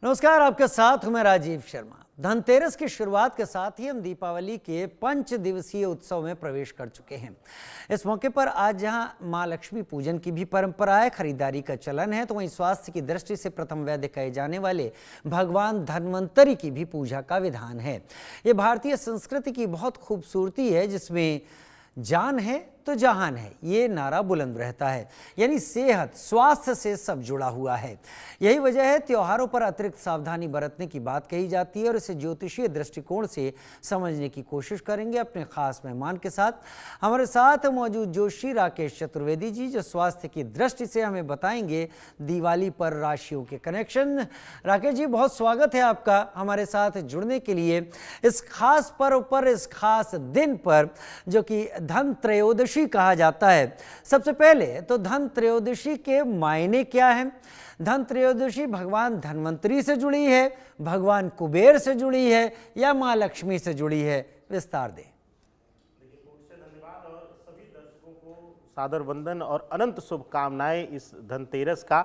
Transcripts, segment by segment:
नमस्कार, आपके साथ हूं मैं राजीव शर्मा। धनतेरस की शुरुआत के साथ ही हम दीपावली के 5 दिवसीय उत्सव में प्रवेश कर चुके हैं। इस मौके पर आज जहां मां लक्ष्मी पूजन की भी परंपरा है, खरीदारी का चलन है, तो वहीं स्वास्थ्य की दृष्टि से प्रथम वैद्य कहे जाने वाले भगवान धन्वंतरी की भी पूजा का विधान है। ये भारतीय संस्कृति की बहुत खूबसूरती है, जिसमें जान है तो जहान है, ये नारा बुलंद रहता है। यानी सेहत स्वास्थ्य से सब जुड़ा हुआ है। यही वजह है त्योहारों पर अतिरिक्त सावधानी बरतने की बात कही जाती है और इसे ज्योतिषीय दृष्टिकोण से समझने की कोशिश करेंगे अपने खास मेहमान के साथ। हमारे साथ मौजूद जोशी राकेश चतुर्वेदी जी, जो स्वास्थ्य की दृष्टि से हमें बताएंगे दिवाली पर राशियों के कनेक्शन। राकेश जी, बहुत स्वागत है आपका हमारे साथ जुड़ने के लिए इस खास पर्व पर, इस खास दिन पर, जो कि धन त्रयोदशी कहा जाता है। सबसे पहले तो धन त्रयोदशी के मायने क्या हैं? धन त्रयोदशी भगवान धन्वंतरी से जुड़ी है, भगवान कुबेर से जुड़ी है, या मां लक्ष्मी से जुड़ी है? विस्तार दें। धन्यवाद और सभी दर्शकों को सादर वंदन और अनंत शुभकामनाएं इस धनतेरस का।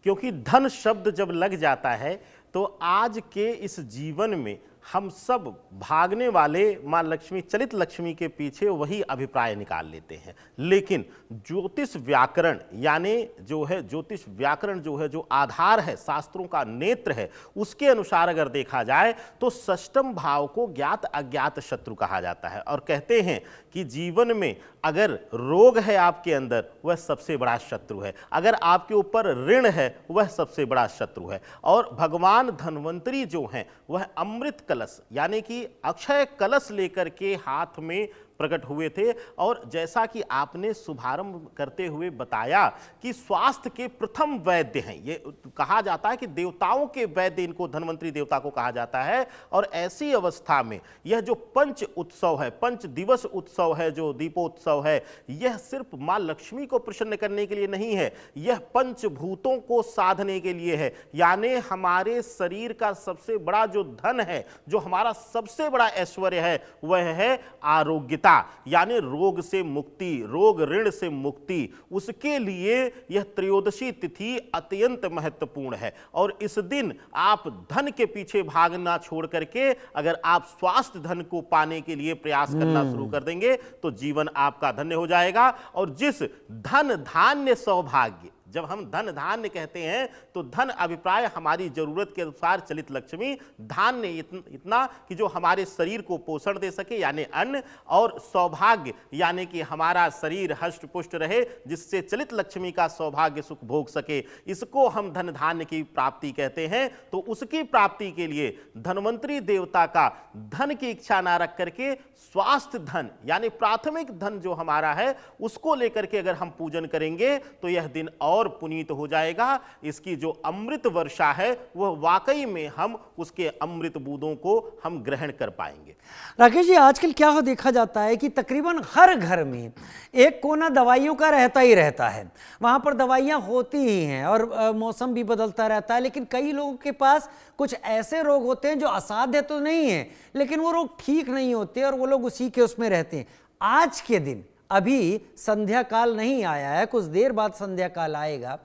क्योंकि धन शब्द जब लग जाता है तो आज के इस जीवन में हम सब भागने वाले मां लक्ष्मी, चलित लक्ष्मी के पीछे वही अभिप्राय निकाल लेते हैं। लेकिन ज्योतिष व्याकरण यानी ज्योतिष व्याकरण जो आधार है, शास्त्रों का नेत्र है, उसके अनुसार अगर देखा जाए तो षष्ठम भाव को ज्ञात अज्ञात शत्रु कहा जाता है। और कहते हैं कि जीवन में अगर रोग है आपके अंदर, वह सबसे बड़ा शत्रु है। अगर आपके ऊपर ऋण है, वह सबसे बड़ा शत्रु है। और भगवान धन्वंतरी जो हैं, वह अमृत कलश यानी कि अक्षय कलश लेकर के हाथ में प्रकट हुए थे। और जैसा कि आपने शुभारंभ करते हुए बताया कि स्वास्थ्य के प्रथम वैद्य हैं, ये कहा जाता है कि देवताओं के वैद्य इनको धन्वंतरी देवता को कहा जाता है। और ऐसी अवस्था में यह जो पंच उत्सव है, 5 दिवस उत्सव है, जो दीपोत्सव है, यह सिर्फ मां लक्ष्मी को प्रसन्न करने के लिए नहीं है, यह पंचभूतों को साधने के लिए है। यानी हमारे शरीर का सबसे बड़ा जो धन है, जो हमारा सबसे बड़ा ऐश्वर्य है, वह है आरोग्यता, यानी रोग से मुक्ति, रोग ऋण से मुक्ति। उसके लिए यह त्रयोदशी तिथि अत्यंत महत्वपूर्ण है। और इस दिन आप धन के पीछे भागना छोड़ करके अगर आप स्वास्थ्य धन को पाने के लिए प्रयास करना शुरू कर देंगे तो जीवन आपका धन्य हो जाएगा। और जिस धन धान्य सौभाग्य, जब हम धन धान्य कहते हैं तो धन अभिप्राय हमारी जरूरत के अनुसार चलित लक्ष्मी, धान्य इतना कि जो हमारे शरीर को पोषण दे सके यानी अन्न, और सौभाग्य यानी कि हमारा शरीर हष्ट पुष्ट रहे, जिससे चलित लक्ष्मी का सौभाग्य सुख भोग सके, इसको हम धन धान्य की प्राप्ति कहते हैं। तो उसकी प्राप्ति के लिए धन्वंतरी देवता का धन की इच्छा ना रख करके स्वास्थ्य धन यानी प्राथमिक धन जो हमारा है, उसको लेकर के अगर हम पूजन करेंगे तो यह दिन और पुनीत हो जाएगा। इसकी जो अमृत वर्षा है, वह वाकई में हम उसके अमृत बूंदों को हम ग्रहण कर पाएंगे। राकेश जी, आजकल क्या हो देखा जाता है कि तकरीबन हर घर में एक कोना दवाइयों का रहता ही रहता है। वहां पर दवाइयां होती ही हैं और मौसम भी बदलता रहता है। लेकिन कई लोगों के पास कुछ ऐसे रोग होते हैं जो असाध्य तो नहीं है, लेकिन वो रोग ठीक नहीं होते और वो लोग उसी के उसमें रहते हैं। आज के दिन अभी संध्या काल नहीं आया है, कुछ देर बाद संध्या काल आएगा।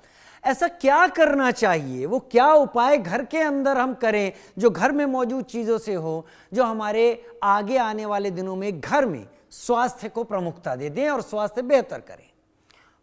ऐसा क्या करना चाहिए? वो क्या उपाय घर के अंदर हम करें जो घर में मौजूद चीजों से हो, जो हमारे आगे आने वाले दिनों में घर में स्वास्थ्य को प्रमुखता दे दें और स्वास्थ्य बेहतर करें?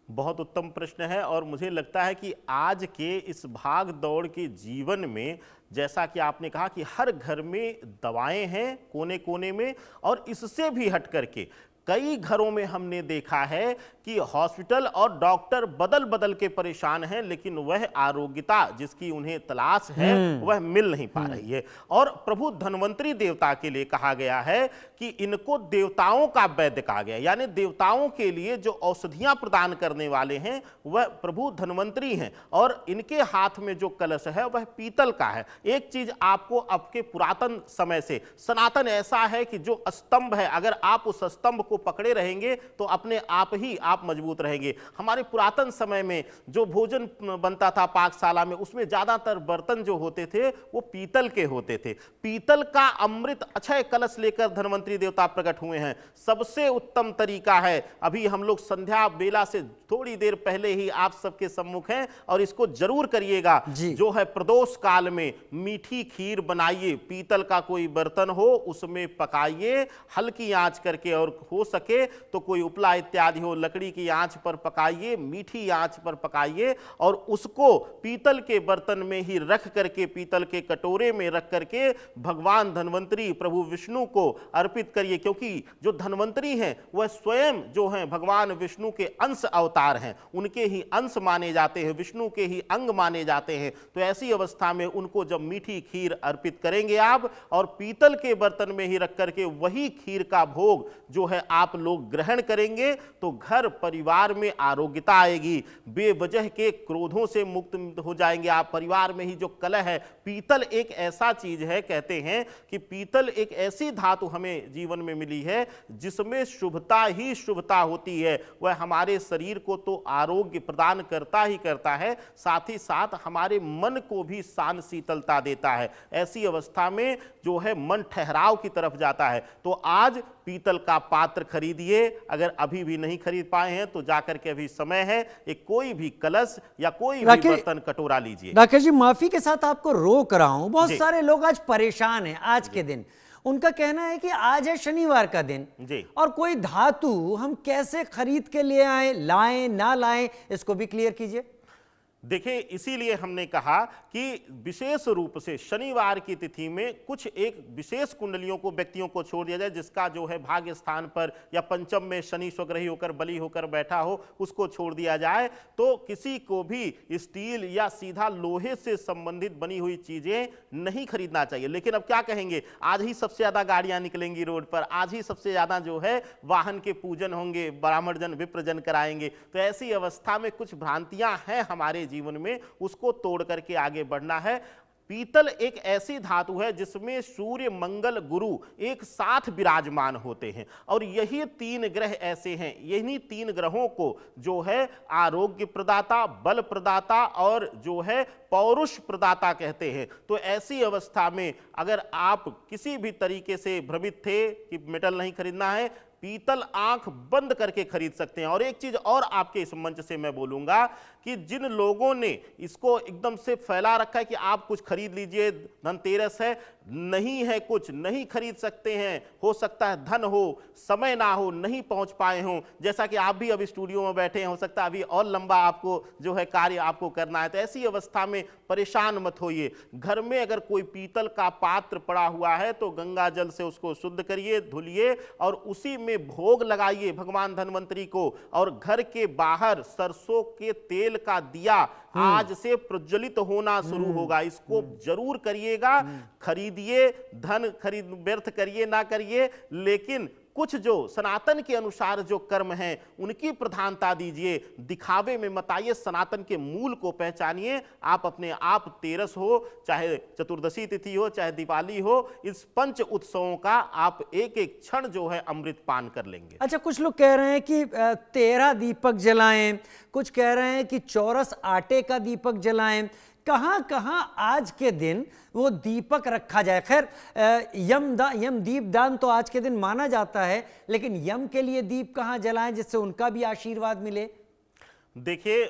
बहुत उत्तम प्रश्न है। और मुझे लगता है कि आज के इस भाग दौड़ के जीवन में, जैसा कि आपने कहा कि हर घर में दवाएं हैं कोने कोने में, और इससे भी हट करके कई घरों में हमने देखा है कि हॉस्पिटल और डॉक्टर बदल बदल के परेशान हैं, लेकिन वह आरोग्यता जिसकी उन्हें तलाश है वह मिल नहीं पा रही है। और प्रभु धन्वंतरी देवता के लिए कहा गया है कि इनको देवताओं का वैद्य कहा गया, यानी देवताओं के लिए जो औषधियां प्रदान करने वाले हैं वह प्रभु धन्वंतरी हैं। और इनके हाथ में जो कलश है वह पीतल का है। एक चीज आपको आपके पुरातन समय से सनातन ऐसा है कि जो स्तंभ है, अगर आप उस स्तंभ को पकड़े रहेंगे तो अपने आप ही आप मजबूत रहेंगे। हमारे पुरातन समय में जो भोजन बनता था पाकशाला में, उसमें ज्यादातर बर्तन जो होते थे वो पीतल के होते थे। पीतल का अमृत अक्षय कलश लेकर धन्वंतरी देवता प्रकट हुए हैं। सबसे उत्तम तरीका है, अभी हम लोग संध्या बेला से थोड़ी देर पहले ही आप सबके सम्मुख हैं और इसको जरूर करिएगा। जो है प्रदोष काल में मीठी खीर बनाइए, पीतल का कोई बर्तन हो उसमें पकाइए हल्की आंच करके, और हो सके तो कोई उपला इत्यादि हो लकड़ी की आंच पर पकाइए, मीठी आंच पर पकाइए और उसको पीतल के बर्तन में ही रख करके, पीतल के कटोरे में रख करके भगवान धन्वंतरी प्रभु विष्णु को अर्पित करिए। क्योंकि जो धन्वंतरी हैं वह स्वयं जो हैं भगवान विष्णु के अंश अवतार हैं, उनके ही अंश माने जाते हैं, विष्णु के ही अंग माने जाते हैं। तो ऐसी अवस्था में उनको जब मीठी खीर अर्पित करेंगे आप और पीतल के बर्तन में ही रख करके वही खीर का भोग जो है आप लोग ग्रहण करेंगे तो घर परिवार में आरोग्यता आएगी, बेवजह के क्रोधों से मुक्त हो जाएंगे आप। परिवार में ही जो कलह है, पीतल एक ऐसा चीज है, कहते हैं कि पीतल एक ऐसी धातु हमें जीवन में मिली है जिसमें शुभता ही शुभता होती है। वह हमारे शरीर को तो आरोग्य प्रदान करता ही करता है, साथ ही साथ हमारे मन को भी शांत शीतलता देता है। ऐसी अवस्था में जो है मन ठहराव की तरफ जाता है। तो आज पीतल का पात्र खरीदिए, अगर अभी भी नहीं खरीद पाए हैं तो जाकर के अभी समय है, एक कोई भी कलश या कोई भी बर्तन कटोरा लीजिए। राकेश जी, माफी के साथ आपको रोक रहा हूं, बहुत सारे लोग आज परेशान हैं आज के दिन। उनका कहना है कि आज है शनिवार का दिन जी, और कोई धातु हम कैसे खरीद के लिए आए, लाएं ना लाएं, इसको भी क्लियर कीजिए। देखिए, इसीलिए हमने कहा कि विशेष रूप से शनिवार की तिथि में कुछ एक विशेष कुंडलियों को, व्यक्तियों को छोड़ दिया जाए जिसका जो है भाग्य स्थान पर या पंचम में शनि स्वग्रही होकर बली होकर बैठा हो, उसको छोड़ दिया जाए। तो किसी को भी स्टील या सीधा लोहे से संबंधित बनी हुई चीजें नहीं खरीदना चाहिए। लेकिन अब क्या कहेंगे, आज ही सबसे ज्यादा गाड़ियां निकलेंगी रोड पर, आज ही सबसे ज्यादा जो है वाहन के पूजन होंगे, ब्राह्मण जन विप्रजन कराएंगे। तो ऐसी अवस्था में कुछ भ्रांतियां हैं हमारे जीवन में, उसको तोड़ करके आगे बढ़ना है। पीतल एक ऐसी धातु है जिसमें सूर्य, मंगल, गुरु एक साथ विराजमान होते हैं और यही तीन ग्रह ऐसे हैं, यही तीन ग्रहों को जो है आरोग्य प्रदाता, बल प्रदाता और जो है पौरुष प्रदाता कहते हैं। तो ऐसी अवस्था में अगर आप किसी भी तरीके से भ्रमित थे कि मेटल नहीं खरीदना है, पीतल आंख बंद करके खरीद सकते हैं। और एक चीज और आपके इस मंच से मैं बोलूंगा कि जिन लोगों ने इसको एकदम से फैला रखा है कि आप कुछ खरीद लीजिए, धनतेरस है, नहीं है कुछ नहीं खरीद सकते हैं, हो सकता है धन हो, समय ना हो, नहीं पहुंच पाए हों, जैसा कि आप भी अभी स्टूडियो में बैठे हैं, हो सकता है अभी और लंबा आपको जो है कार्य आपको करना है। तो ऐसी अवस्था में परेशान मत होइए। घर में अगर कोई पीतल का पात्र पड़ा हुआ है तो गंगा जल से उसको शुद्ध करिए, धुलिए और उसी में भोग लगाइए भगवान धन्वंतरी को। और घर के बाहर सरसों के तेल का दिया आज से प्रज्वलित होना शुरू होगा, इसको जरूर करिएगा। खरीदिए, धन खरीद व्यर्थ करिए ना करिए, लेकिन कुछ जो सनातन के अनुसार जो कर्म हैं उनकी प्रधानता दीजिए, दिखावे में मत आइए, सनातन के मूल को पहचानिए। आप अपने आप तेरस हो, चाहे चतुर्दशी तिथि हो, चाहे दिवाली हो, इस पंच उत्सवों का आप एक एक क्षण जो है अमृत पान कर लेंगे। अच्छा, कुछ लोग कह रहे हैं कि 13 दीपक जलाएं, कुछ कह रहे हैं कि चौरस आटे का दीपक जलाएं। कहाँ कहाँ आज के दिन वो दीपक रखा जाए? खैर, यम दीप दान तो आज के दिन माना जाता है, लेकिन यम के लिए दीप कहाँ जलाएं जिससे उनका भी आशीर्वाद मिले? देखिए,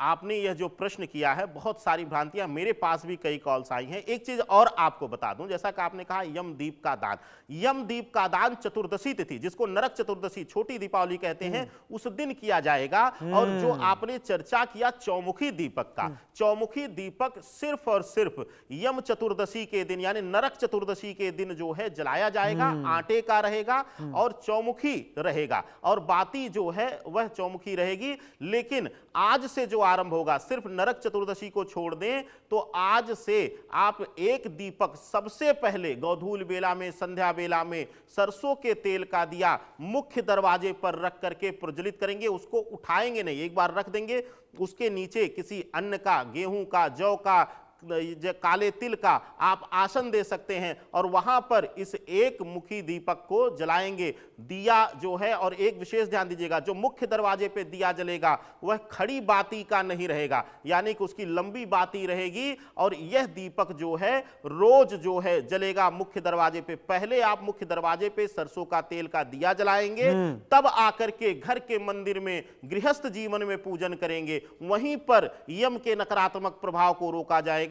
आपने यह जो प्रश्न किया है, बहुत सारी भ्रांतियां, मेरे पास भी कई कॉल्स आई हैं। एक चीज और आपको बता दूं, जैसा कि आपने कहा यम दीप का दान, यम दीप का दान चतुर्दशी तिथि, जिसको नरक चतुर्दशी, छोटी दीपावली कहते हैं, उस दिन किया जाएगा। और जो आपने चर्चा किया चौमुखी दीपक का, चौमुखी दीपक सिर्फ और सिर्फ यम चतुर्दशी के दिन यानी नरक चतुर्दशी के दिन जो है जलाया जाएगा। आटे का रहेगा और चौमुखी रहेगा और बाती जो है वह चौमुखी रहेगी। लेकिन आज से जो आरंभ होगा, सिर्फ नरक चतुर्दशी को छोड़ दें तो आज से आप एक दीपक सबसे पहले गोधूल बेला में, संध्या बेला में सरसों के तेल का दिया मुख्य दरवाजे पर रख करके प्रज्वलित करेंगे। उसको उठाएंगे नहीं, एक बार रख देंगे, उसके नीचे किसी अन्न का, गेहूं का, जौ का काले तिल का आप आसन दे सकते हैं और वहां पर इस एक मुखी दीपक को जलाएंगे। दिया जो है, और एक विशेष ध्यान दीजिएगा, जो मुख्य दरवाजे पे दिया जलेगा वह खड़ी बाती का नहीं रहेगा, यानी कि उसकी लंबी बाती रहेगी। और यह दीपक जो है रोज जो है जलेगा मुख्य दरवाजे पे। पहले आप मुख्य दरवाजे पे सरसों का तेल का दिया जलाएंगे, तब आकर के घर के मंदिर में गृहस्थ जीवन में पूजन करेंगे। वहीं पर यम के नकारात्मक प्रभाव को रोका जाएगा।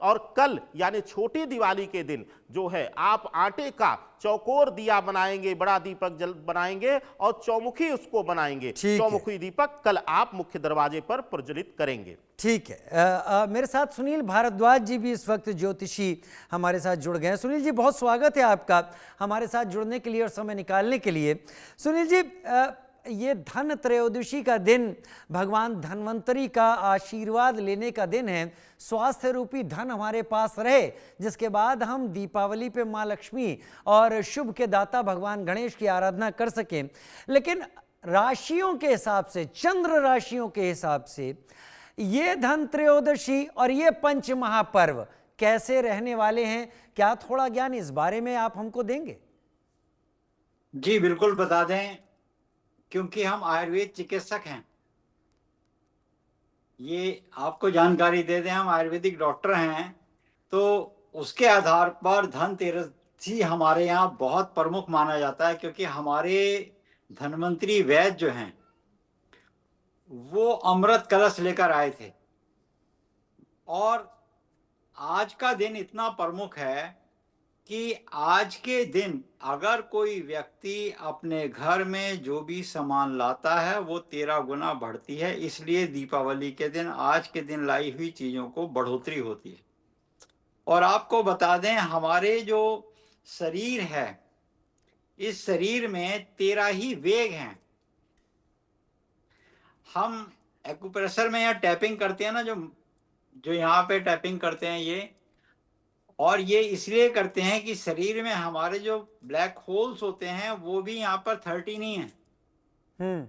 और कल यानी छोटी दिवाली के दिन जो है आप आटे का चौकोर दिया बनाएंगे, बड़ा दीपक बनाएंगे और चौमुखी उसको बनाएंगे। चौमुखी दीपक कल आप मुख्य दरवाजे पर प्रज्वलित करेंगे। ठीक है। मेरे साथ सुनील भारद्वाज जी भी इस वक्त ज्योतिषी हमारे साथ जुड़ गए हैं। सुनील जी, बहुत स्वागत है आपका हमारे साथ जुड़ने के लिए और समय निकालने के लिए। सुनील जी, ये धन त्रयोदशी का दिन भगवान धन्वंतरी का आशीर्वाद लेने का दिन है। स्वास्थ्य रूपी धन हमारे पास रहे, जिसके बाद हम दीपावली पे माँ लक्ष्मी और शुभ के दाता भगवान गणेश की आराधना कर सकें। लेकिन राशियों के हिसाब से, चंद्र राशियों के हिसाब से ये धन त्रयोदशी और ये पंच महापर्व कैसे रहने वाले हैं? क्या थोड़ा ज्ञान इस बारे में आप हमको देंगे? जी बिल्कुल बता दें, क्योंकि हम आयुर्वेद चिकित्सक हैं। ये आपको जानकारी दे दें, हम आयुर्वेदिक डॉक्टर हैं, तो उसके आधार पर धनतेरस ही हमारे यहाँ बहुत प्रमुख माना जाता है। क्योंकि हमारे धन्वंतरी वैद्य जो हैं वो अमृत कलश लेकर आए थे। और आज का दिन इतना प्रमुख है कि आज के दिन अगर कोई व्यक्ति अपने घर में जो भी सामान लाता है वो 13 गुना बढ़ती है। इसलिए दीपावली के दिन, आज के दिन लाई हुई चीजों को बढ़ोतरी होती है। और आपको बता दें, हमारे जो शरीर है, इस शरीर में 13 ही वेग हैं। हम एक्यूप्रेशर में या टैपिंग करते हैं ना, जो यहाँ पे टैपिंग करते हैं ये, और ये इसलिए करते हैं कि शरीर में हमारे जो ब्लैक होल्स होते हैं वो भी यहाँ पर 30 नहीं है।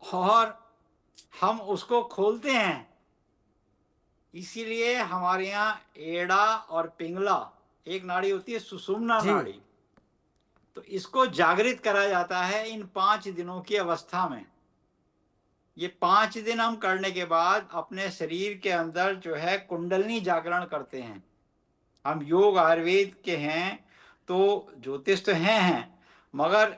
और हम उसको खोलते हैं। इसीलिए हमारे यहाँ एड़ा और पिंगला एक नाड़ी होती है, सुषुम्ना नाड़ी, तो इसको जागृत करा जाता है इन 5 दिनों की अवस्था में। ये 5 दिन हम करने के बाद अपने शरीर के अंदर जो है कुंडलनी जागरण करते हैं। हम योग आयुर्वेद के हैं तो ज्योतिष तो हैं, मगर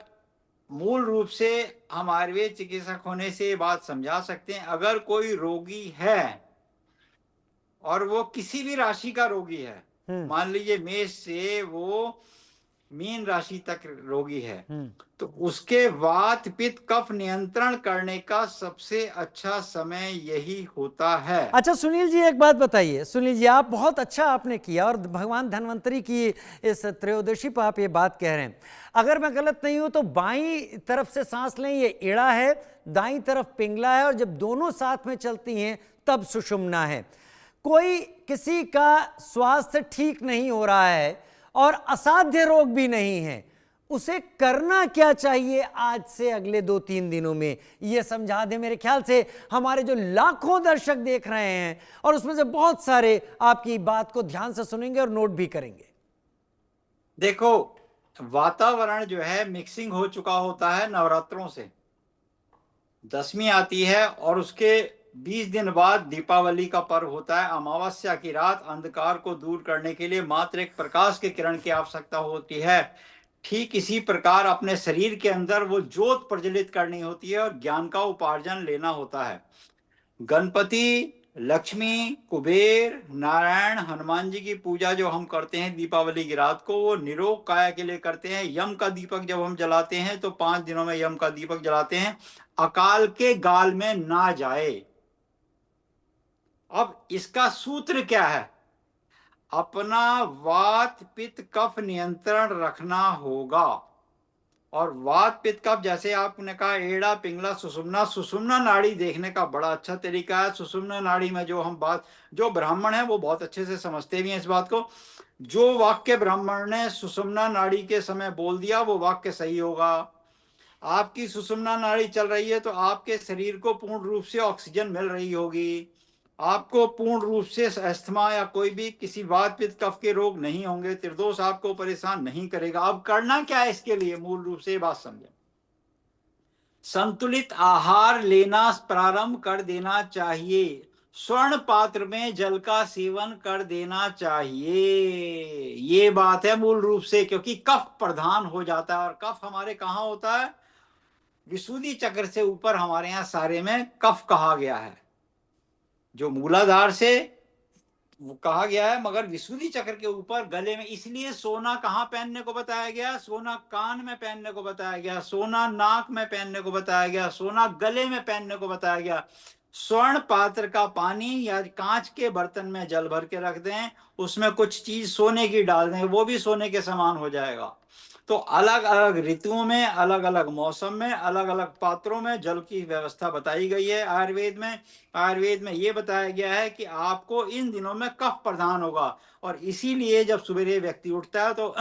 मूल रूप से हम आयुर्वेद चिकित्सक होने से ये बात समझा सकते हैं। अगर कोई रोगी है और वो किसी भी राशि का रोगी है, मान लीजिए मेष से वो मीन राशि तक रोगी है, तो उसके वात पित्त कफ नियंत्रण करने का सबसे अच्छा समय यही होता है। अच्छा सुनील जी, एक बात बताइए। सुनील जी, आप बहुत अच्छा आपने किया और भगवान धन्वंतरी की इस त्रयोदशी पर आप ये बात कह रहे हैं। अगर मैं गलत नहीं हूं तो बाईं तरफ से सांस लें ये एड़ा है, दाईं तरफ पिंगला है, और जब दोनों साथ में चलती हैं तब सुषुम्ना है। कोई किसी का स्वास्थ्य ठीक नहीं हो रहा है और असाध्य रोग भी नहीं है, उसे करना क्या चाहिए आज से अगले 2-3 दिनों में? ये समझा दे। मेरे ख्याल से हमारे जो लाखों दर्शक देख रहे हैं और उसमें से बहुत सारे आपकी बात को ध्यान से सुनेंगे और नोट भी करेंगे। देखो, वातावरण जो है मिक्सिंग हो चुका होता है नवरात्रों से। दशमी आती है और उसके 20 दिन बाद दीपावली का पर्व होता है। अमावस्या की रात अंधकार को दूर करने के लिए मात्र एक प्रकाश के किरण की आवश्यकता होती है। ठीक इसी प्रकार अपने शरीर के अंदर वो ज्योत प्रज्वलित करनी होती है और ज्ञान का उपार्जन लेना होता है। गणपति, लक्ष्मी, कुबेर, नारायण, हनुमान जी की पूजा जो हम करते हैं दीपावली की रात को, वो निरोग काया के लिए करते हैं। यम का दीपक जब हम जलाते हैं तो 5 दिनों में यम का दीपक जलाते हैं, अकाल के गाल में ना जाए। अब इसका सूत्र क्या है? अपना वात पित्त कफ नियंत्रण रखना होगा। और वात पित्त कफ, जैसे आपने कहा एड़ा पिंगला सुषुम्ना, सुषुम्ना नाड़ी देखने का बड़ा अच्छा तरीका है। सुषुम्ना नाड़ी में जो ब्राह्मण है वो बहुत अच्छे से समझते भी हैं इस बात को। जो वाक्य ब्राह्मण ने सुषुम्ना नाड़ी के समय बोल दिया वो वाक्य सही होगा। आपकी सुषुम्ना नाड़ी चल रही है तो आपके शरीर को पूर्ण रूप से ऑक्सीजन मिल रही होगी। आपको पूर्ण रूप से अस्थमा या कोई भी किसी वात पित्त कफ के रोग नहीं होंगे। त्रिदोष आपको परेशान नहीं करेगा। अब करना क्या है इसके लिए, मूल रूप से ये बात समझें। संतुलित आहार लेना प्रारंभ कर देना चाहिए। स्वर्ण पात्र में जल का सेवन कर देना चाहिए। ये बात है मूल रूप से, क्योंकि कफ प्रधान हो जाता है और कफ हमारे कहाँ होता है, विशुद्धि चक्र से ऊपर हमारे यहाँ सारे में कफ कहा गया है, जो मूलाधार से वो कहा गया है, मगर विशुद्धि चक्र के ऊपर गले में। इसलिए सोना कहाँ पहनने को बताया गया, सोना कान में पहनने को बताया गया, सोना नाक में पहनने को बताया गया, सोना गले में पहनने को बताया गया। स्वर्ण पात्र का पानी या कांच के बर्तन में जल भर के रख दें, उसमें कुछ चीज सोने की डाल दें, वो भी सोने के समान हो जाएगा। तो अलग अलग ऋतुओं में, अलग अलग मौसम में, अलग अलग पात्रों में जल की व्यवस्था बताई गई है आयुर्वेद में। आयुर्वेद में ये बताया गया है कि आपको इन दिनों में कफ प्रधान होगा, और इसीलिए जब सवेरे व्यक्ति उठता है तो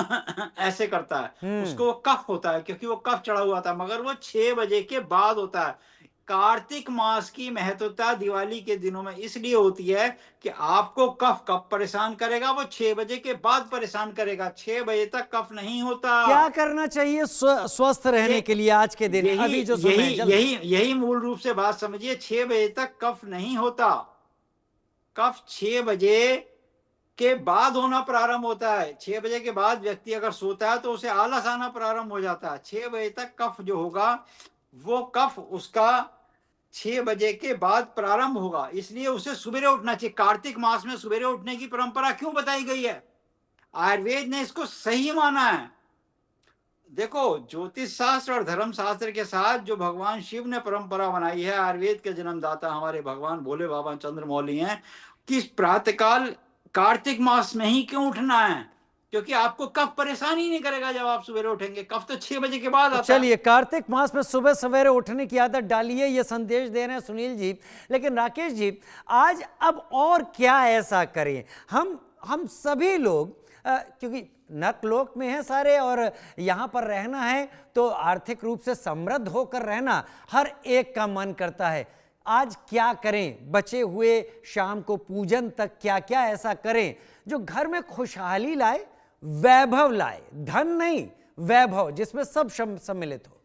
ऐसे करता है, उसको वो कफ होता है, क्योंकि वो कफ चढ़ा हुआ था, मगर वो 6 बजे के बाद होता है। कार्तिक मास की महत्वता दिवाली के दिनों में इसलिए होती है कि आपको कफ कब परेशान करेगा, वो 6 बजे के बाद परेशान करेगा। 6 बजे तक कफ नहीं होता। क्या करना चाहिए स्वस्थ रहने के लिए आज के दिन, अभी जो समय है? यही मूल रूप से बात समझिए। 6 बजे तक कफ नहीं होता। कफ 6 बजे के बाद होना प्रारंभ होता है। 6 बजे के बाद व्यक्ति अगर सोता है तो उसे आलस आना प्रारंभ हो जाता है। 6 बजे तक कफ जो होगा, वो कफ उसका 6 बजे के बाद प्रारंभ होगा, इसलिए उसे सुबह उठना चाहिए। कार्तिक मास में सुबह उठने की परंपरा क्यों बताई गई है? आयुर्वेद ने इसको सही माना है। देखो, ज्योतिष शास्त्र और धर्म शास्त्र के साथ जो भगवान शिव ने परंपरा बनाई है, आयुर्वेद के जन्मदाता हमारे भगवान भोले बाबा चंद्रमौली हैं, कि प्रातःकाल कार्तिक मास में ही क्यों उठना है, क्योंकि आपको कफ परेशान ही नहीं करेगा जब आप सुबह उठेंगे। कफ तो 6 बजे के बाद आता है। चलिए, कार्तिक मास में सुबह सवेरे उठने की आदत डालिए, ये संदेश दे रहे हैं सुनील जी। लेकिन राकेश जी, आज अब और क्या ऐसा करें हम सभी लोग, क्योंकि नर्कलोक में हैं सारे और यहाँ पर रहना है तो आर्थिक रूप से समृद्ध होकर रहना हर एक का मन करता है। आज क्या करें? बचे हुए शाम को पूजन तक क्या क्या ऐसा करें जो घर में खुशहाली लाए, वैभव लाए, धन नहीं वैभव, जिसमें सब सम्मिलित हो।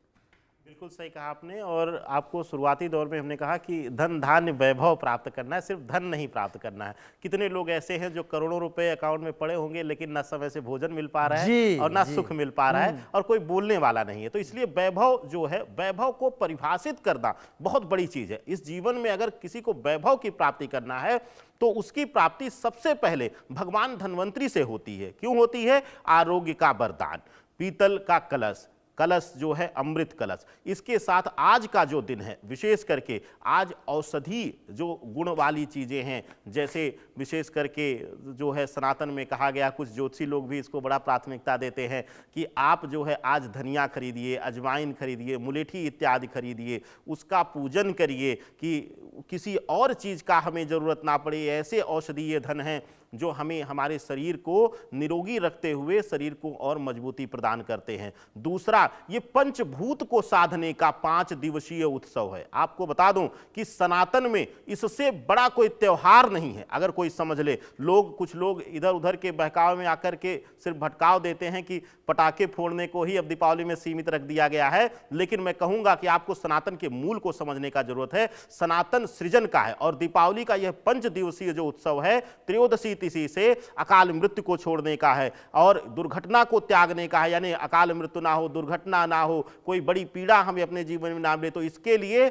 बिल्कुल सही कहा आपने। और आपको शुरुआती दौर में हमने कहा कि धन धान्य वैभव प्राप्त करना है, सिर्फ धन नहीं प्राप्त करना है। कितने लोग ऐसे हैं जो करोड़ों रुपए अकाउंट में पड़े होंगे, लेकिन ना समय से भोजन मिल पा रहा है और ना सुख मिल पा रहा है, और कोई बोलने वाला नहीं है। तो इसलिए वैभव जो है, वैभव को परिभाषित करना बहुत बड़ी चीज है। इस जीवन में अगर किसी को वैभव की प्राप्ति करना है तो उसकी प्राप्ति सबसे पहले भगवान धन्वंतरी से होती है। क्यों होती है? आरोग्य का वरदान, पीतल का कलश, कलश जो है अमृत कलश। इसके साथ आज का जो दिन है, विशेष करके आज औषधि जो गुण वाली चीज़ें हैं, जैसे विशेष करके जो है सनातन में कहा गया, कुछ ज्योतिषी लोग भी इसको बड़ा प्राथमिकता देते हैं कि आप जो है आज धनिया खरीदिए, अजवाइन खरीदिए, मुलेठी इत्यादि खरीदिए, उसका पूजन करिए कि किसी और चीज़ का हमें ज़रूरत ना पड़े। ऐसे औषधीय धन हैं जो हमें हमारे शरीर को निरोगी रखते हुए शरीर को और मजबूती प्रदान करते हैं। दूसरा, ये पंचभूत को साधने का 5 दिवसीय उत्सव है। आपको बता दूं कि सनातन में इससे बड़ा कोई त्योहार नहीं है। अगर कोई समझ ले, कुछ लोग इधर उधर के बहकाव में आकर के सिर्फ भटकाव देते हैं कि पटाखे फोड़ने को ही अब दीपावली में सीमित रख दिया गया है, लेकिन मैं कहूंगा कि आपको सनातन के मूल को समझने का जरूरत है। सनातन सृजन का है, और दीपावली का यह 5 दिवसीय जो उत्सव है, त्रयोदशी तिथि से अकाल मृत्यु को छोड़ने का है और दुर्घटना को त्यागने का है। यानी अकाल मृत्यु ना हो, दुर्घटना ना हो, कोई बड़ी पीड़ा हमें अपने जीवन में ना मिले। तो इसके लिए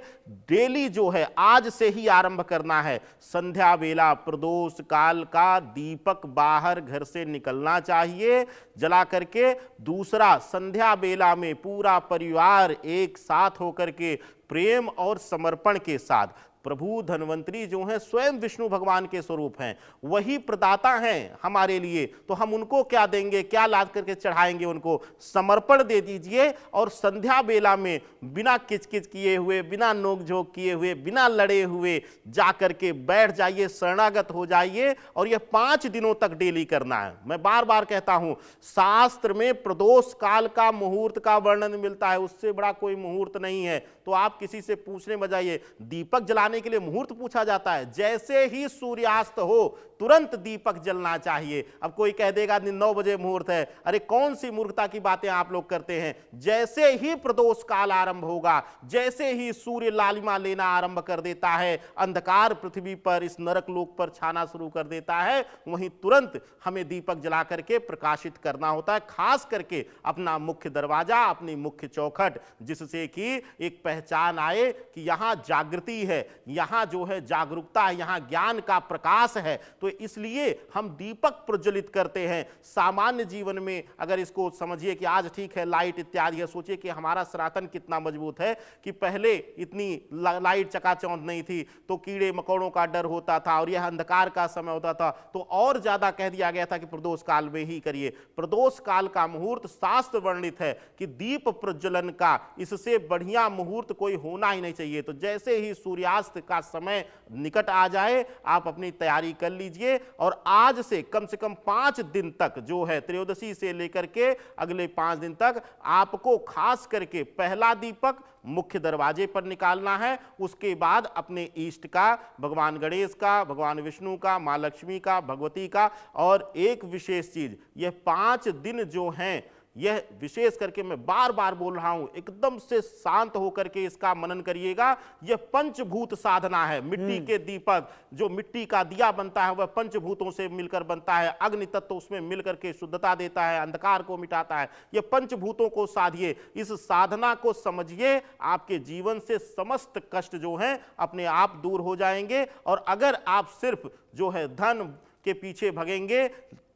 डेली जो है आज से ही आरंभ करना है। संध्या वेला प्रदोष काल का दीपक बाहर घर से निकलना चाहिए जला करके। दूसरा, संध्या वेला में पूरा परिवार एक साथ होकर के प्रेम और समर्पण के साथ, प्रभु धन्वंतरी जो हैं स्वयं विष्णु भगवान के स्वरूप हैं, वही प्रदाता हैं हमारे लिए, तो हम उनको क्या देंगे, क्या लाद करके चढ़ाएंगे? उनको समर्पण दे दीजिए। और संध्या बेला में बिना किचकिच किए हुए, बिना नोकझोंक किए हुए, बिना लड़े हुए जा करके बैठ जाइए, शरणागत हो जाइए। और यह 5 दिनों तक डेली करना है। मैं बार बार कहता हूं, शास्त्र में प्रदोष काल का मुहूर्त का वर्णन मिलता है, उससे बड़ा कोई मुहूर्त नहीं है। तो आप किसी से पूछने बजाइए, दीपक जलाने जलाने के लिए मुहूर्त पूछा जाता है। जैसे ही सूर्यास्त हो तुरंत दीपक जलना चाहिए। अब कोई कह देगा 9 बजे मुहूर्त है, अरे कौन सी मूर्खता की बातें आप लोग करते हैं। जैसे ही प्रदोष काल आरंभ होगा, जैसे ही सूर्य लालिमा लेना आरंभ कर देता है, अंधकार पृथ्वी पर इस नरक लोक पर छाना शुरू कर देता है, वहीं तुरंत हमें दीपक जला करके प्रकाशित करना होता है। खास करके अपना मुख्य दरवाजा, अपनी मुख्य चौखट, जिससे कि एक पहचान आए कि यहां जागृति है, यहां जो है जागरूकता है, यहां ज्ञान का प्रकाश है। तो इसलिए हम दीपक प्रज्वलित करते हैं। सामान्य जीवन में अगर इसको समझिए कि आज ठीक है लाइट इत्यादि है, सोचिए कि हमारा सनातन कितना मजबूत है कि पहले इतनी लाइट चकाचौंध नहीं थी तो कीड़े मकोड़ों का डर होता था और यह अंधकार का समय होता था, तो और ज्यादा कह दिया गया था कि प्रदोष काल में ही करिए। प्रदोष काल का मुहूर्त शास्त्र वर्णित है कि दीप प्रज्वलन का, इससे बढ़िया मुहूर्त कोई होना ही नहीं चाहिए। तो जैसे ही सूर्यास्त का समय निकट आ जाए आप अपनी तैयारी कर लीजिए और आज से कम 5 दिन तक जो है त्रयोदशी से लेकर के अगले 5 दिन तक आपको खास करके पहला दीपक मुख्य दरवाजे पर निकालना है। उसके बाद अपने इष्ट का, भगवान गणेश का, भगवान विष्णु का, मां लक्ष्मी का, भगवती का, और एक विशेष चीज, यह 5 दिन जो हैं यह विशेष करके मैं बार बार बोल रहा हूं, एकदम से शांत होकर के इसका मनन करिएगा। यह पंचभूत साधना है। मिट्टी के दीपक, जो मिट्टी का दिया बनता है वह पंचभूतों से मिलकर बनता है। अग्नि तत्व उसमें मिलकर के शुद्धता देता है, अंधकार को मिटाता है। यह पंचभूतों को साधिए, इस साधना को समझिए, आपके जीवन से समस्त कष्ट जो हैं अपने आप दूर हो जाएंगे। और अगर आप सिर्फ जो है धन के पीछे भगेंगे,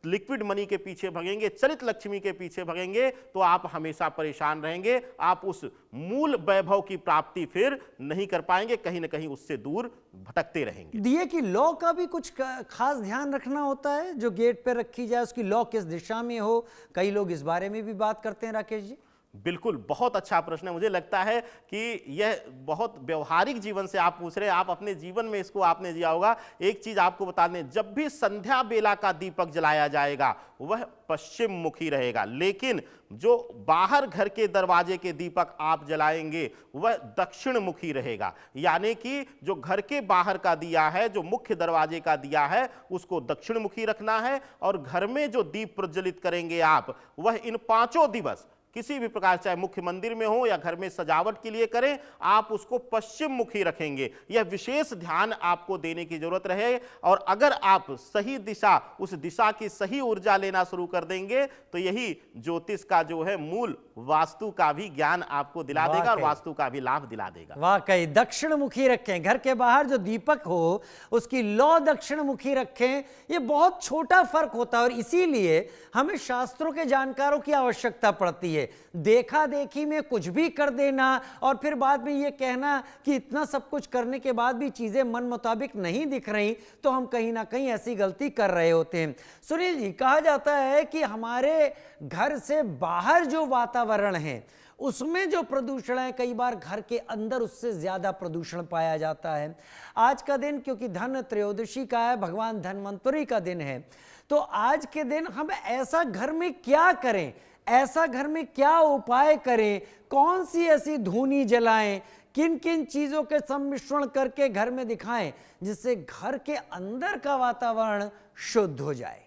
लिक्विड मनी के पीछे भगेंगे, चलित लक्ष्मी के पीछे भगेंगे, तो आप हमेशा परेशान रहेंगे। आप उस मूल वैभव की प्राप्ति फिर नहीं कर पाएंगे, कहीं ना कहीं उससे दूर भटकते रहेंगे। दिए की लौ का भी कुछ खास ध्यान रखना होता है, जो गेट पे रखी जाए उसकी लौ किस दिशा में हो, कई लोग इस बारे में भी बात करते हैं। राकेश जी बिल्कुल, बहुत अच्छा प्रश्न है। मुझे लगता है कि यह बहुत व्यवहारिक जीवन से आप पूछ रहे हैं, आप अपने जीवन में इसको आपने जिया होगा। एक चीज आपको बता दें, जब भी संध्या बेला का दीपक जलाया जाएगा वह पश्चिम मुखी रहेगा, लेकिन जो बाहर घर के दरवाजे के दीपक आप जलाएंगे वह दक्षिण मुखी रहेगा। यानी कि जो घर के बाहर का दिया है, जो मुख्य दरवाजे का दिया है, उसको दक्षिण मुखी रखना है। और घर में जो दीप प्रज्वलित करेंगे आप, वह इन 5 दिवस किसी भी प्रकार, चाहे मुख्य मंदिर में हो या घर में सजावट के लिए करें, आप उसको पश्चिम मुखी रखेंगे। यह विशेष ध्यान आपको देने की जरूरत रहे। और अगर आप सही दिशा, उस दिशा की सही ऊर्जा लेना शुरू कर देंगे तो यही ज्योतिष का जो है मूल, वास्तु का भी ज्ञान आपको दिला देगा और वास्तु का भी लाभ दिला देगा। वाकई दक्षिण मुखी रखें, घर के बाहर जो दीपक हो उसकी लौ दक्षिण मुखी रखें। ये बहुत छोटा फर्क होता है और इसीलिए हमें शास्त्रों के जानकारों की आवश्यकता पड़ती है। देखा देखी में कुछ भी कर देना और फिर बाद में ये कहना कि इतना सब कुछ करने के बाद भी चीजें मन मुताबिक नहीं दिख रही, तो हम कहीं ना कहीं ऐसी गलती कर रहे होते हैं। सुनील जी, कहा जाता है कि हमारे घर से बाहर जो वातावरण है उसमें जो प्रदूषण है, कई बार घर के अंदर उससे ज्यादा प्रदूषण पाया जाता है। आज का दिन क्योंकि धन त्रयोदशी का है, भगवान धन्वंतरि का दिन है, तो आज के दिन हम ऐसा घर में क्या करें, ऐसा घर में क्या उपाय करें, कौन सी ऐसी धूनी जलाएं, किन किन चीजों के सम्मिश्रण करके घर में दिखाएं जिससे घर के अंदर का वातावरण शुद्ध हो जाए।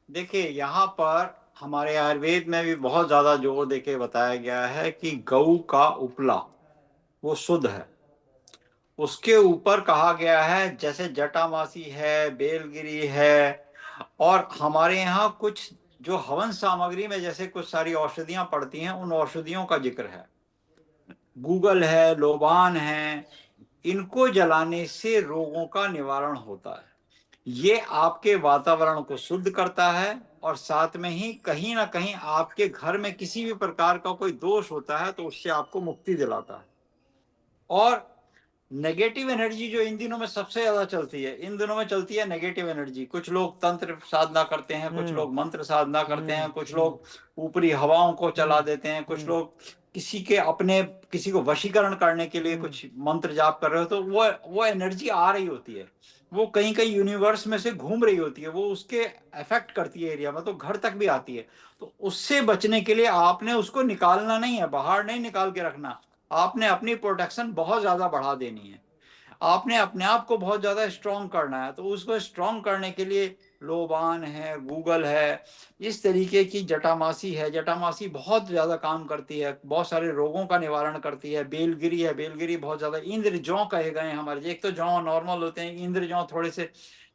देखिए, यहाँ पर हमारे आयुर्वेद में भी बहुत ज्यादा जोर देके बताया गया है कि गऊ का उपला वो शुद्ध है। उसके ऊपर कहा गया है जैसे जटामासी है, बेलगिरी है, और हमारे यहाँ कुछ जो हवन सामग्री में जैसे कुछ सारी औषधियां पड़ती हैं, उन औषधियों का जिक्र है। गूगल है, लोबान है, इनको जलाने से रोगों का निवारण होता है। ये आपके वातावरण को शुद्ध करता है और साथ में ही कहीं ना कहीं आपके घर में किसी भी प्रकार का कोई दोष होता है तो उससे आपको मुक्ति दिलाता है। और नेगेटिव एनर्जी जो इन दिनों में सबसे ज्यादा चलती है, इन दिनों में चलती है नेगेटिव एनर्जी। कुछ लोग तंत्र साधना करते हैं, कुछ लोग मंत्र साधना करते हैं, कुछ लोग ऊपरी हवाओं को चला देते हैं, कुछ लोग किसी को वशीकरण करने के लिए कुछ मंत्र जाप कर रहे हो, तो वो एनर्जी आ रही होती है, वो कहीं कहीं यूनिवर्स में से घूम रही होती है, वो उसके अफेक्ट करती है एरिया में, तो घर तक भी आती है। तो उससे बचने के लिए आपने उसको निकालना नहीं है, बाहर नहीं निकाल के रखना, आपने अपनी प्रोटेक्शन बहुत ज्यादा बढ़ा देनी है। आपने अपने आप को बहुत ज्यादा स्ट्रांग करना है, तो उसको स्ट्रांग करने के लिए लोबान है, गूगल है, इस तरीके की जटामासी है। जटामासी बहुत ज्यादा काम करती है, बहुत सारे रोगों का निवारण करती है। बेलगिरी है, बेलगिरी बहुत ज्यादा। इंद्र जौ कहे गए हैं हमारे, एक तो जौ नॉर्मल होते हैं, इंद्र जौ थोड़े से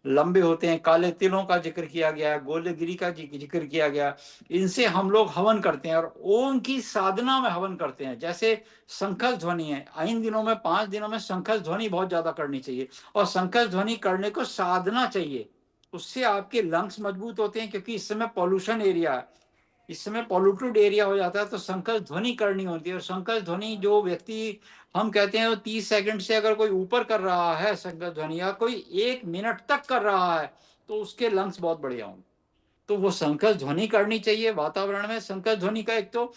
लंबे होते हैं। काले तिलों का जिक्र किया गया है, गोलगिरी का जिक्र किया गया। इनसे हम लोग हवन करते हैं और ओम की साधना में हवन करते हैं। जैसे शंखस ध्वनि है, इन दिनों में 5 दिनों में शंखस ध्वनि बहुत ज्यादा करनी चाहिए, और शंखस ध्वनि करने को साधना चाहिए। उससे आपके लंग्स मजबूत होते हैं, क्योंकि इस समय पॉल्यूशन एरिया है, इस समय पॉल्यूटेड एरिया हो जाता है, तो शंखस ध्वनि करनी होती है। और शंखस ध्वनि जो व्यक्ति, हम कहते हैं 30 सेकंड से अगर कोई ऊपर कर रहा है शंखस ध्वनि, या कोई 1 मिनट तक कर रहा है, तो उसके लंग्स बहुत बढ़िया होंगे। तो वो शंखस ध्वनि करनी चाहिए वातावरण में। शंखस ध्वनि का एक तो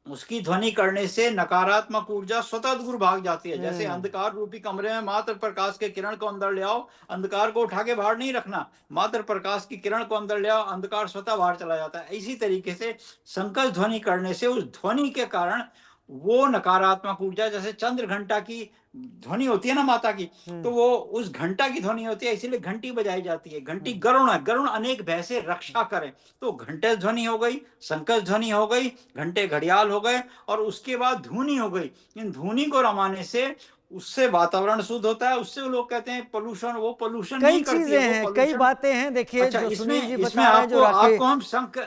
उसकी ध्वनि करने से नकारात्मक ऊर्जा स्वतः दूर भाग जाती है। जैसे अंधकार रूपी कमरे में मात्र प्रकाश के किरण को अंदर ले आओ, अंधकार को उठा के बाहर नहीं रखना, मात्र प्रकाश की किरण को अंदर ले आओ, अंधकार स्वतः बाहर चला जाता है। इसी तरीके से संकल्प ध्वनि करने से उस ध्वनि के कारण वो नकारात्मक ऊर्जा, जैसे चंद्र घंटा की ध्वनि होती है ना माता की, तो वो उस घंटा की ध्वनि होती है, इसीलिए घंटी बजाई जाती है। घंटी गरुण है, गरुण अनेक भय से रक्षा करें। तो घंटे ध्वनि हो गई, संकल्प ध्वनि हो गई, घंटे घड़ियाल हो गए, और उसके बाद धुनी हो गई। इन धुनी को रमाने से उससे वातावरण शुद्ध होता है। उससे लोग कहते हैं पोल्यूशन, वो पोल्यूशन कई नहीं करती चीजें है, वो हैं, कई पोल्यूशन। बातें हैं। देखिए अच्छा, जो सुनील जी इसमें बता रहे हैं, आपको हम शंख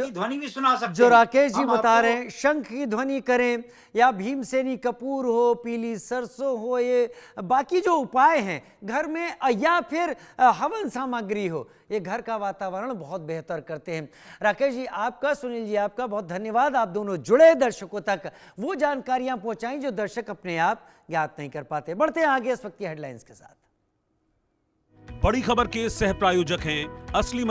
की ध्वनि भी सुना सकते हैं। जो राकेश जी हम बता रहे आपको- हैं, शंख की ध्वनि करें, या भीमसेनी कपूर हो, पीली सरसों हो, ये बाकी जो उपाय हैं घर में, या फिर हवन सामग्री हो, ये घर का वातावरण बहुत बेहतर करते हैं। राकेश जी आपका, सुनील जी आपका बहुत धन्यवाद। आप दोनों जुड़े, दर्शकों तक वो जानकारियां पहुंचाई जो दर्शक अपने आप ज्ञात नहीं कर पाते। बढ़ते हैं आगे इस वक्त की हेडलाइंस के साथ। बड़ी खबर के सह प्रायोजक हैं असली